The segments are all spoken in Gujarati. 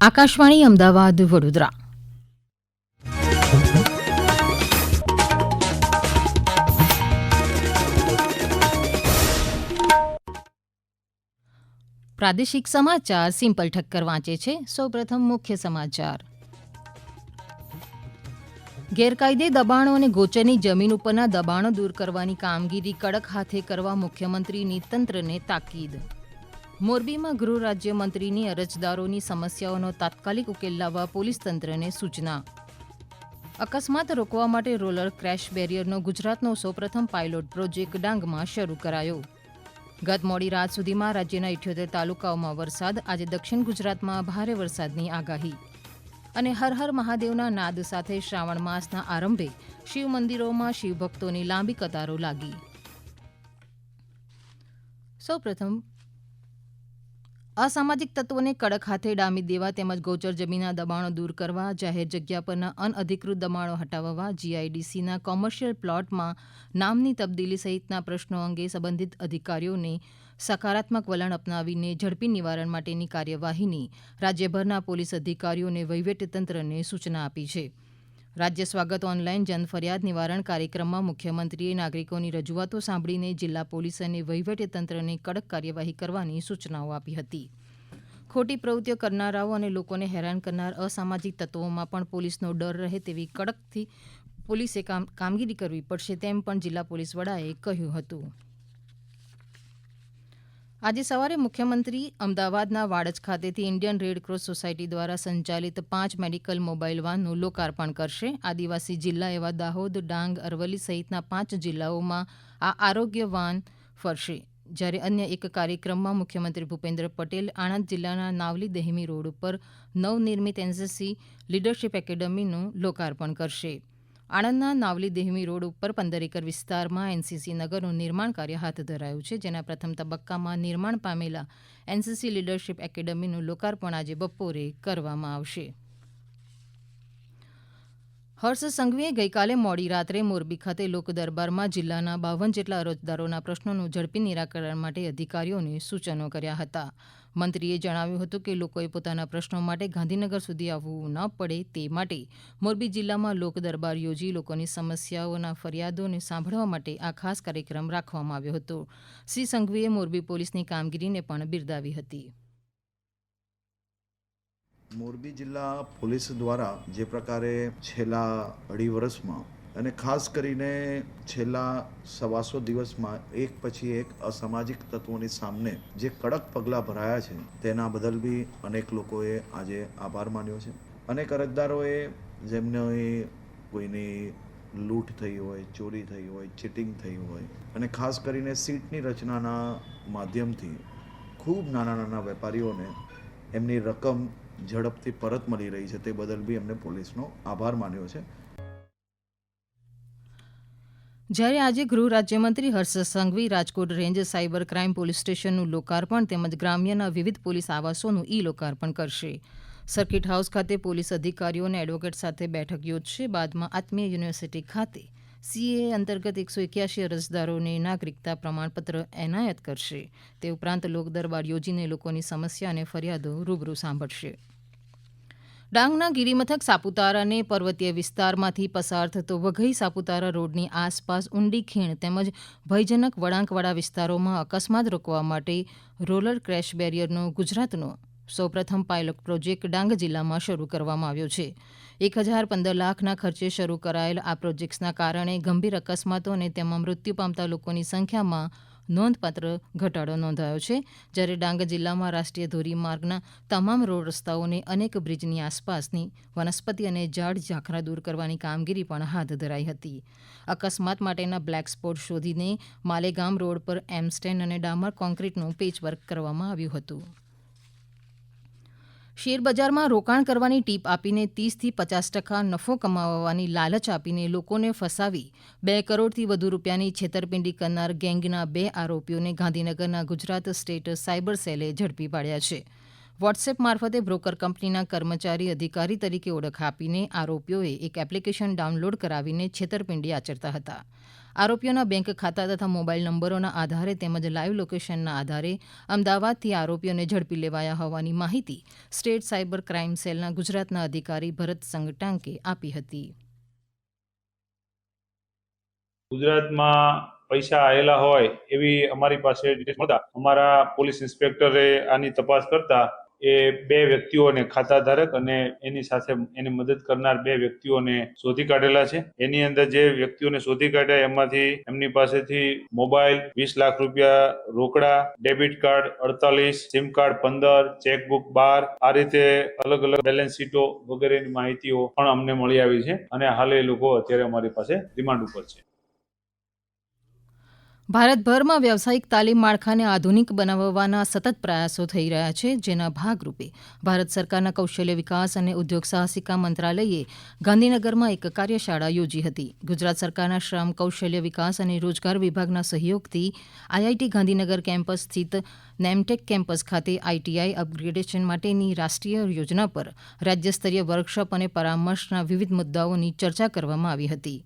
આકાશવાણી અમદાવાદ વડોદરા. પ્રાદેશિક સમાચાર સિમ્પલ ઠક્કર વાંચે છે. સૌપ્રથમ મુખ્ય સમાચાર. ગેરકાયદે દબાણો અને ગોચરની જમીન ઉપરના દબાણો દૂર કરવાની કામગીરી કડક હાથે કરવા મુખ્યમંત્રીની તંત્રને તાકીદ. મોરબીમાં ગૃહ રાજ્યમંત્રીની અરજદારોની સમસ્યાઓનો તાત્કાલિક ઉકેલ લાવવા પોલીસ તંત્રને સૂચના. અકસ્માત રોકવા માટે રોલર ક્રેશ બેરિયરનો ગુજરાતનો સૌપ્રથમ પાયલોટ પ્રોજેક્ટ ડાંગમાં શરૂ કરાયો. ગત મોડી રાત સુધીમાં રાજ્યના 78 તાલુકાઓમાં વરસાદ. આજે દક્ષિણ ગુજરાતમાં ભારે વરસાદની આગાહી. અને હર હર મહાદેવના નાદ સાથે શ્રાવણ માસના આરંભે શિવ મંદિરોમાં શિવભક્તોની લાંબી કતારો લાગી. સૌપ્રથમ અસામાજિક તત્વોને કડક હાથે ડામી દેવા તેમજ ગૌચર જમીનના દબાણો દૂર કરવા, જાહેર જગ્યા પરના અનઅધિકૃત દબાણો હટાવવા, જીઆઈડીસીના કોમર્શિયલ પ્લોટમાં નામની તબદીલી સહિતના પ્રશ્નો અંગે સંબંધિત અધિકારીઓને સકારાત્મક વલણ અપનાવીને ઝડપી નિવારણ માટેની કાર્યવાહીની રાજ્યભરના પોલીસ અધિકારીઓ અને વહીવટીતંત્રને સૂચના આપી છે. રાજ્ય સ્વાગત ઓનલાઈન જનફરિયાદ નિવારણ કાર્યક્રમમાં મુખ્યમંત્રીએ નાગરિકોની રજૂઆતો સાંભળીને જિલ્લા પોલીસ અને વહીવટીતંત્રને કડક કાર્યવાહી કરવાની સૂચનાઓ આપી હતી. ખોટી પ્રવૃત્તિઓ કરનારાઓ અને લોકોને હેરાન કરનાર અસામાજિક તત્વોમાં પણ પોલીસનો ડર રહે તેવી કડકથી પોલીસે કામગીરી કરવી પડશે તેમ પણ જિલ્લા પોલીસ વડાએ કહ્યું હતું. આજે સવારે મુખ્યમંત્રી અમદાવાદના વાડજ ખાતેથી ઇન્ડિયન રેડક્રોસ સોસાયટી દ્વારા સંચાલિત 5 મેડિકલ મોબાઈલ વાનનું લોકાર્પણ કરશે. આદિવાસી જિલ્લા એવા દાહોદ, ડાંગ, અરવલ્લી સહિતના 5 જિલ્લાઓમાં આ આરોગ્ય વાન ફરશે. જ્યારે અન્ય એક કાર્યક્રમમાં મુખ્યમંત્રી ભૂપેન્દ્ર પટેલ આણંદ જિલ્લાના નાવલી દહેમી રોડ ઉપર નવનિર્મિત એનસીસી લીડરશીપ એકેડમીનું લોકાર્પણ કરશે. આણંદના નાવલી દેહમી રોડ ઉપર 15 એકર વિસ્તારમાં એનસીસી નગરનું નિર્માણ કાર્ય હાથ ધરાયું છે. જેના પ્રથમ તબક્કામાં નિર્માણ પામેલા એનસીસી લીડરશીપ એકેડમીનું લોકાર્પણ આજે બપોરે કરવામાં આવશે. હર્ષ સંઘવીએ ગઈકાલે મોડી રાત્રે મોરબી ખાતે લોકદરબારમાં જિલ્લાના 52 જેટલા અરજદારોના પ્રશ્નોનું ઝડપી નિરાકરણ માટે અધિકારીઓને સૂચનો કર્યા હતા. મંત્રીએ જણાવ્યું હતું કે લોકોએ પોતાના પ્રશ્નો માટે ગાંધીનગર સુધી આવવું ન પડે તે માટે મોરબી જિલ્લામાં લોકદરબાર યોજી લોકોની સમસ્યાઓના ફરિયાદોને સાંભળવા માટે આ ખાસ કાર્યક્રમ રાખવામાં આવ્યો હતો. શ્રી સંઘવીએ મોરબી પોલીસની કામગીરીને પણ બિરદાવી હતી. મોરબી જિલ્લા પોલીસ દ્વારા જે પ્રકારે છેલ્લા 2.5 વર્ષમાં અને ખાસ કરીને છેલ્લા 125 દિવસમાં એક પછી એક અસામાજિક તત્વોની સામે જે કડક પગલાં ભરાયા છે તેના બદલ બી અનેક લોકોએ આજે આભાર માન્યો છે. અનેક અરજદારોએ જેમને કોઈની લૂંટ થઈ હોય, ચોરી થઈ હોય, ચીટિંગ થઈ હોય અને ખાસ કરીને સીટની રચનાના માધ્યમથી ખૂબ નાના નાના વેપારીઓને એમની રકમ ઝડપથી પરત મળી રહી છે તે બદલ બી એમને પોલીસનો આભાર માન્યો છે. જ્યારે આજે ગૃહ રાજ્યમંત્રી Harsh Sanghavi Rajkot range cyber crime police સ્ટેશનનું લોકાર્પણ તેમજ ગ્રામ્યના વિવિધ પોલીસ આવાસોનું લોકાર્પણ કરશે. સર્કિટ હાઉસ ખાતે પોલીસ અધિકારીઓ અને એડવોકેટ સાથે બેઠક યોજશે. બાદમાં આત્મીય યુનિવર્સિટી ખાતે સીએએ અંતર્ગત 181 અરજદારોને નાગરિકતા પ્રમાણપત્ર એનાયત કરશે. તે ઉપરાંત લોકદરબાર યોજીને લોકોની સમસ્યા અને ફરિયાદો રૂબરૂ સાંભળશે. ડાંગના ગિરિમથક સાપુતારાને પર્વતીય વિસ્તારમાંથી પસાર થતો વઘઈ સાપુતારા રોડની આસપાસ ઊંડી ખીણ તેમજ ભયજનક વળાંકવાળા વિસ્તારોમાં અકસ્માત રોકવા માટે રોલર ક્રેશ બેરિયરનો ગુજરાતનો સૌપ્રથમ પાયલોટ પ્રોજેક્ટ ડાંગ જિલ્લામાં શરૂ કરવામાં આવ્યો છે. 1015 લાખના ખર્ચે શરૂ કરાયેલ આ પ્રોજેક્ટ્સના કારણે ગંભીર અકસ્માતો અને તેમાં મૃત્યુ પામતા લોકોની સંખ્યામાં નોંધપાત્ર ઘટાડો નોંધાયો છે. જ્યારે ડાંગ જિલ્લામાં રાષ્ટ્રીય ધોરીમાર્ગના તમામ રોડ રસ્તાઓને અનેક બ્રિજની આસપાસની વનસ્પતિ અને ઝાડ ઝાંખરા દૂર કરવાની કામગીરી પણ હાથ ધરાઈ હતી. અકસ્માત માટેના બ્લેક સ્પોટ શોધીને માલેગામ રોડ પર એમસ્ટેન અને ડામર કોન્ક્રીટનું પેચવર્ક કરવામાં આવ્યું હતું. શેરબજારમાં રોકાણ કરવાની ટીપ આપીને 30 થી 50% નફો કમાવવાની લાલચ આપીને લોકોને ફસાવી 2 કરોડથી વધુ રૂપિયાની છેતરપિંડી કરનાર ગેંગના 2 આરોપીઓને ગાંધીનગરના ગુજરાત સ્ટેટ સાયબર સેલે ઝડપી પાડ્યા છે. વોટ્સએપ મારફતે બ્રોકર કંપનીના કર્મચારી અધિકારી તરીકે ઓળખ આપીને આરોપીઓએ એક એપ્લિકેશન ડાઉનલોડ કરાવીને છેતરપિંડી આચરતા હતા. આરોપીઓના બેંક ખાતા તથા મોબાઈલ નંબરોના આધારે તેમજ લાઈવ લોકેશનના આધારે અમદાવાદથી આરોપીઓને ઝડપી લેવાયા હોવાની માહિતી સ્ટેટ સાયબર ક્રાઇમ સેલના ગુજરાતના અધિકારી ભરત સંગટાંકે આપી હતી. ગુજરાતમાં પૈસા આવેલા હોય એવી અમારી પાસે ડિટેલ્સ મળતા અમારા પોલીસ ઇન્સ્પેક્ટરે આની તપાસ કરતા એ 2 વ્યક્તિઓને ખાતા ધારક અને એની સાથે એની મદદ કરનાર 2 વ્યક્તિઓને શોધી કાઢેલા છે. એની અંદર જે વ્યક્તિઓને શોધી કાઢ્યા એમાંથી એમની પાસેથી મોબાઈલ 20 લાખ રૂપિયા રોકડા, debit card 48, sim card 15, chequebook 12 આ રીતે અલગ અલગ બેલેન્સ શીટો વગેરેની માહિતીઓ પણ અમને મળી આવી છે અને હાલ એ લોકો અત્યારે અમારી પાસે રિમાન્ડ ઉપર છે. ભારતભરમાં વ્યાવસાયિક તાલીમ માળખાને આધુનિક બનાવવાના સતત પ્રયાસો થઈ રહ્યા છે, જેના ભાગરૂપે ભારત સરકારના કૌશલ્ય વિકાસ અને ઉદ્યોગ સાહસિકતા મંત્રાલયે ગાંધીનગરમાં એક કાર્યશાળા યોજી હતી. ગુજરાત સરકારના શ્રમ, કૌશલ્ય વિકાસ અને રોજગાર વિભાગના સહયોગથી આઈઆઈટી ગાંધીનગર કેમ્પસ સ્થિત નેમટેક કેમ્પસ ખાતે આઈટીઆઈ અપગ્રેડેશન માટેની રાષ્ટ્રીય યોજના પર રાજ્યસ્તરીય વર્કશોપ અને પરામર્શના વિવિધ મુદ્દાઓની ચર્ચા કરવામાં આવી હતી.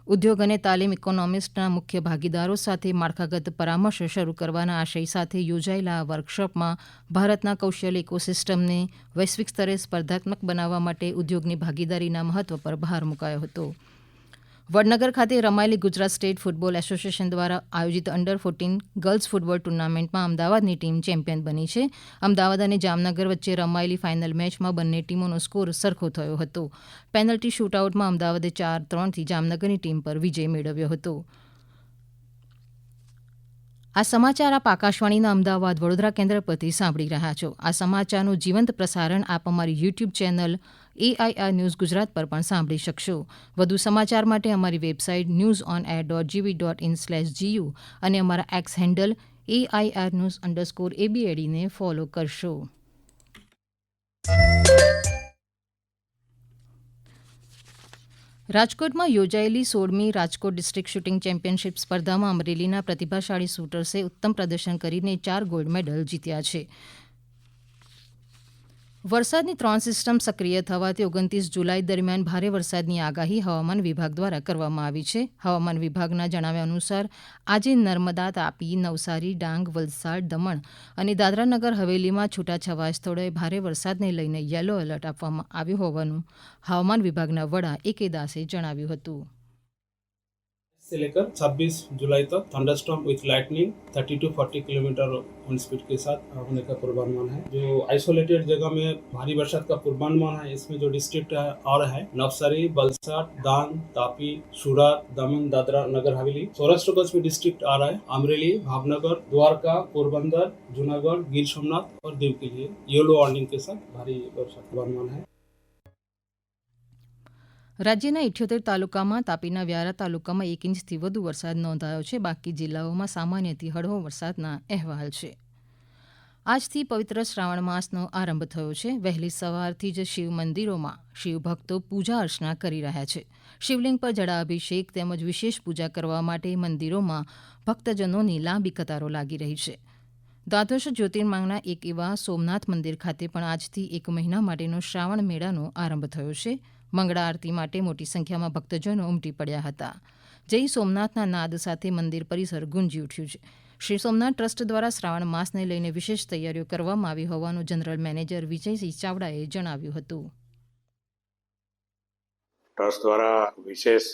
ઉદ્યોગ અને તાલીમ ઇકોનોમિસ્ટના મુખ્ય ભાગીદારો સાથે માળખાગત પરામર્શ શરૂ કરવાના આશય સાથે યોજાયેલા આ વર્કશોપમાં ભારતના કૌશલ્ય ઇકોસિસ્ટમને વૈશ્વિક સ્તરે સ્પર્ધાત્મક બનાવવા માટે ઉદ્યોગની ભાગીદારીના મહત્વ પર ભાર મૂકાયો હતો. વડનગર ખાતે રમાયેલી ગુજરાત સ્ટેટ ફૂટબોલ એસોસિએશન દ્વારા આયોજિત અંડર-14 ગર્લ્સ ફૂટબોલ ટુર્નામેન્ટમાં અમદાવાદની ટીમ ચેમ્પિયન બની છે. અમદાવાદ અને જામનગર વચ્ચે રમાયેલી ફાઇનલ મેચમાં બંને ટીમોનો સ્કોર સરખો થયો હતો. પેનલ્ટી શૂટઆઉટમાં અમદાવાદે 4-3થી જામનગરની ટીમ પર વિજય મેળવ્યો હતો. આ સમાચાર આપ આકાશવાણીના અમદાવાદ વડોદરા કેન્દ્ર પરથી સાંભળી રહ્યા છો. આ સમાચારનું જીવંત પ્રસારણ આપ અમારી YouTube channel AIR news Gujarat પર પણ સાંભળી શકશો. વધુ સમાચાર માટે અમારી વેબસાઇટ newsonair.gv.in/gu અને અમારા એક્સ હેન્ડલ AIRnews_ABAD ને ફોલો કરશો. રાજકોટમાં યોજાયેલી 16મી રાજકોટ ડિસ્ટ્રિક્ટ શૂટિંગ ચેમ્પિયનશિપ સ્પર્ધામાં અમરેલીના પ્રતિભાશાળી શૂટર્સે ઉત્તમ પ્રદર્શન કરીને 4 ગોલ્ડ મેડલ જીત્યા છે. વરસાદની 3 સિસ્ટમ સક્રિય થવાથી 29 જુલાઈ દરમિયાન ભારે વરસાદની આગાહી હવામાન વિભાગ દ્વારા કરવામાં આવી છે. હવામાન વિભાગના જણાવ્યા અનુસાર આજે નર્મદા, તાપી, નવસારી, ડાંગ, વલસાડ, દમણ અને દાદરાનગર હવેલીમાં છૂટાછવાયા સ્થળોએ ભારે વરસાદને લઈને યલો એલર્ટ આપવામાં આવ્યું હોવાનું હવામાન વિભાગના વડા A.K. દાસે જણાવ્યું હતું. से लेकर 26 जुलाई तक thunderstorm with lightning 30 to 40 kilometre on speed के साथ होने का पूर्वानुमान है. जो आइसोलेटेड जगह में भारी बरसात का पूर्वानुमान है, इसमें जो डिस्ट्रिक्ट और है नवसारी, वलसाड, डांग, तापी, सूरत, दमन, दादरा नगर हवेली. सौराष्ट्र कच्छ में डिस्ट्रिक्ट आ रहा है अमरेली, भावनगर, द्वारका, पोरबंदर, जूनागढ़, गिर सोमनाथ और दीव के लिए येलो वार्निंग के साथ भारी बरसात पूर्वानुमान है. રાજ્યના 78 તાલુકામાં તાપીના વ્યારા તાલુકામાં 1 ઇંચથી વધુ વરસાદ નોંધાયો છે. બાકી જિલ્લાઓમાં સામાન્યથી હળવો વરસાદના અહેવાલ છે. આજથી પવિત્ર શ્રાવણ માસનો આરંભ થયો છે. વહેલી સવારથી જ શિવ મંદિરોમાં શિવભક્તો પૂજા અર્ચના કરી રહ્યા છે. શિવલિંગ પર જળાભિષેક તેમજ વિશેષ પૂજા કરવા માટે મંદિરોમાં ભક્તજનોની લાંબી કતારો લાગી રહી છે. દ્વાદશ જ્યોતિર્લિંગના એક એવા સોમનાથ મંદિર ખાતે પણ આજથી 1 મહિના માટેનો શ્રાવણ મેળાનો આરંભ થયો છે. મંગળા આરતી માટે મોટી સંખ્યામાં ભક્તજનો ઉમટી પડ્યા હતા. જય સોમનાથના નાદ સાથે મંદિર પરિસર ગુંજી ઉઠ્યું છે. શ્રી સોમનાથ ટ્રસ્ટ દ્વારા શ્રાવણ માસને લઈને વિશેષ તૈયારીઓ કરવામાં આવી હોવાનું જનરલ મેનેજર વિજયસિંહ ચાવડાએ જણાવ્યું હતું. ટ્રસ્ટ દ્વારા વિશેષ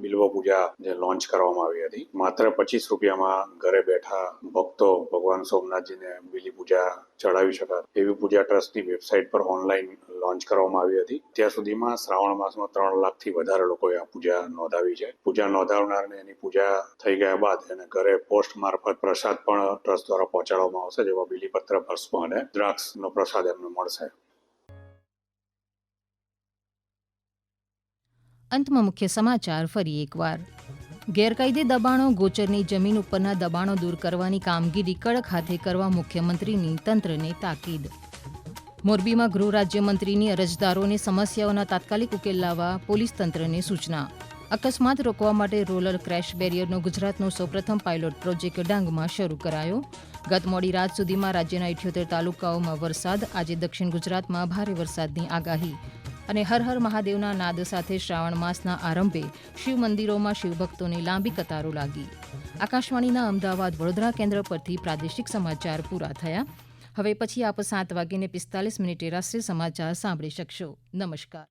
બિલ્વ પૂજા જે લોન્ચ કરવામાં આવી હતી. માત્ર 25 રૂપિયામાં ઘરે બેઠા ભક્તો ભગવાન સોમનાથજીને બિલી પૂજા ચડાવી શકાય એવી પૂજા ટ્રસ્ટની વેબસાઇટ પર ઓનલાઈન લોન્ચ કરવામાં આવી હતી. ત્યાં સુધીમાં શ્રાવણ માસમાં 3 લાખથી વધારે લોકોએ આ પૂજા નોંધાવી છે. પૂજા નોંધાવનારને એની પૂજા થઈ ગયા બાદ એને ઘરે પોસ્ટ મારફત પ્રસાદ પણ ટ્રસ્ટ દ્વારા પહોંચાડવામાં આવશે, જેમાં બિલીપત્ર, ભસ્મ અને દ્રાક્ષનો પ્રસાદ એમને મળશે. અંતમાં મુખ્ય સમાચાર ફરી એકવાર. ગેરકાયદે દબાણો, ગોચરની જમીન ઉપરના દબાણો દૂર કરવાની કામગીરી કડક હાથે કરવા મુખ્યમંત્રીની તંત્રને તાકીદ. મોરબીમાં ગૃહ રાજ્યમંત્રીની અરજદારોની સમસ્યાઓના તાત્કાલિક ઉકેલ લાવવા પોલીસ તંત્રને સૂચના. અકસ્માત રોકવા માટે રોલર ક્રેશ બેરિયરનો ગુજરાતનો સૌપ્રથમ પાયલોટ પ્રોજેક્ટ ડાંગમાં શરૂ કરાયો. ગત મોડી રાત સુધીમાં રાજ્યના 78 તાલુકાઓમાં વરસાદ. આજે દક્ષિણ ગુજરાતમાં ભારે વરસાદની આગાહી. અને હર હર મહાદેવના નાદ સાથે શ્રાવણ માસના આરંભે શિવ મંદિરોમાં શિવભક્તોની લાંબી કતારો લાગી. આકાશવાણીના અમદાવાદ વડોદરા કેન્દ્ર પરથી પ્રાદેશિક સમાચાર પૂરા થયા. હવે પછી આપ 7:45 રાષ્ટ્રીય સમાચાર સાંભળી શકશો. નમસ્કાર.